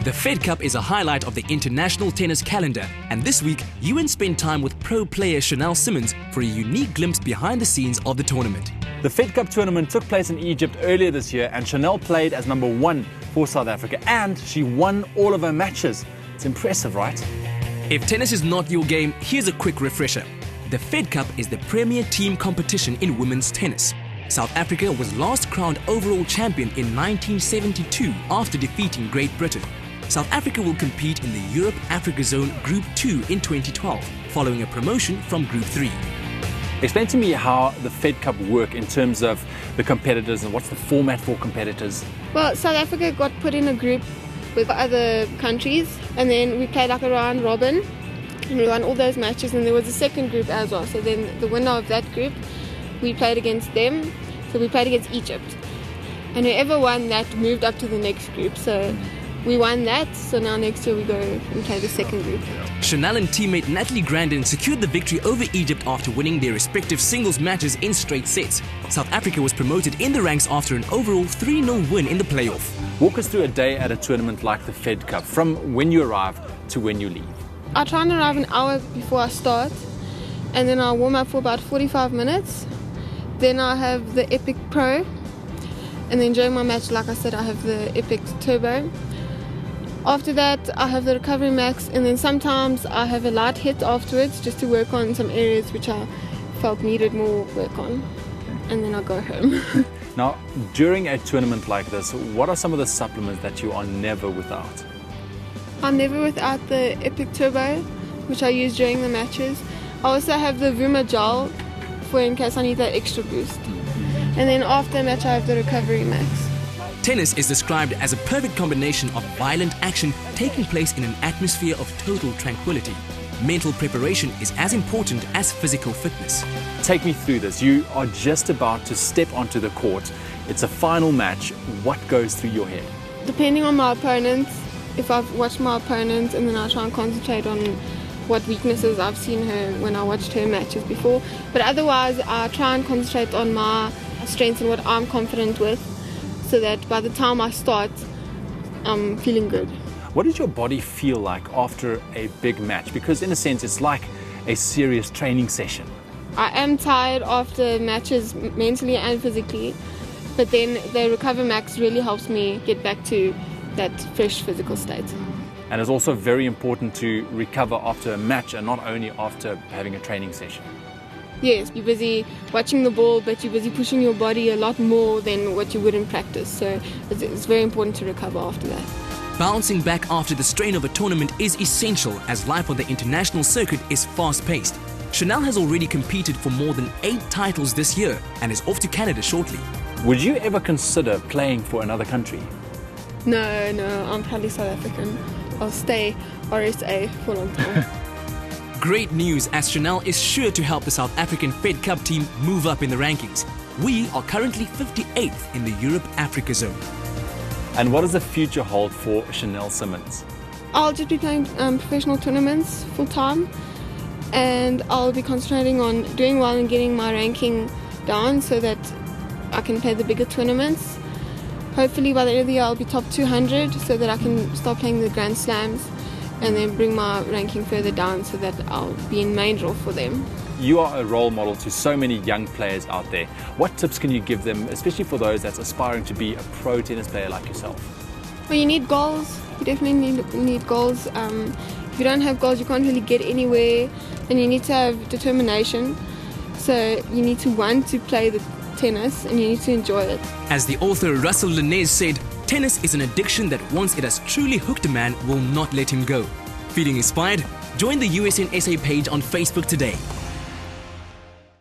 The Fed Cup is a highlight of the international tennis calendar, and this week, Ewan spent time with pro player Simmonds for a unique glimpse behind the scenes of the tournament. The Fed Cup tournament took place in Egypt earlier this year, and Chanel played as number 1 for South Africa, and she won all of her matches. It's impressive, right? If tennis is not your game, here's a quick refresher. The Fed Cup is the premier team competition in women's tennis. South Africa was last crowned overall champion in 1972 after defeating Great Britain. South Africa will compete in the Europe-Africa Zone Group 2 in 2012, following a promotion from Group 3. Explain to me how the Fed Cup work in terms of the competitors and what's the format for competitors. Well, South Africa got put in a group with other countries, and then we played like a round robin, and we won all those matches, and there was a second group as well. So then the winner of that group, we played against them, so we played against Egypt. And whoever won that moved up to the next group, so we won that, so now next year we go and play the second group. Chanel and teammate Natalie Grandin secured the victory over Egypt after winning their respective singles matches in straight sets. South Africa was promoted in the ranks after an overall 3-0 win in the playoff. Walk us through a day at a tournament like the Fed Cup, from when you arrive to when you leave. I try and arrive an hour before I start, and then I'll warm up for about 45 minutes. Then I have the Epic Pro, and then during my match, like I said, I have the Epic Turbo. After that, I have the Recovery Max, and then sometimes I have a light hit afterwards just to work on some areas which I felt needed more work on, and then I'll go home. Now, during a tournament like this, what are some of the supplements that you are never without? I'm never without the Epic Turbo, which I use during the matches. I also have the Vuma Gel for in case I need that extra boost. And then after a match, I have the Recovery Max. Tennis is described as a perfect combination of violent action taking place in an atmosphere of total tranquility. Mental preparation is as important as physical fitness. Take me through this. You are just about to step onto the court. It's a final match. What goes through your head? Depending on my opponent, if I've watched my opponent, and then I try and concentrate on what weaknesses I've seen her when I watched her matches before. But otherwise, I try and concentrate on my strengths and what I'm confident with, so that by the time I start, I'm feeling good. What does your body feel like after a big match? Because in a sense, it's like a serious training session. I am tired after matches, mentally and physically, but then the Recover Max really helps me get back to that fresh physical state. And it's also very important to recover after a match and not only after having a training session. Yes, you're busy watching the ball, but you're busy pushing your body a lot more than what you would in practice. So it's very important to recover after that. Bouncing back after the strain of a tournament is essential, as life on the international circuit is fast-paced. Chanel has already competed for more than 8 titles this year and is off to Canada shortly. Would you ever consider playing for another country? No, I'm proudly South African. I'll stay RSA for a long time. Great news, as Chanel is sure to help the South African Fed Cup team move up in the rankings. We are currently 58th in the Europe-Africa Zone. And what does the future hold for Chanel Simmonds? I'll just be playing professional tournaments full-time, and I'll be concentrating on doing well and getting my ranking down so that I can play the bigger tournaments. Hopefully by the end of the year I'll be top 200 so that I can start playing the Grand Slams and then bring my ranking further down so that I'll be in main draw for them. You are a role model to so many young players out there. What tips can you give them, especially for those that's aspiring to be a pro tennis player like yourself? Well, you need goals. You definitely need goals. If you don't have goals, you can't really get anywhere, and you need to have determination. So you need to want to play the tennis and you need to enjoy it. As the author Russell Linnaeus said, tennis is an addiction that once it has truly hooked a man will not let him go. Feeling inspired? Join the USN SA page on Facebook today.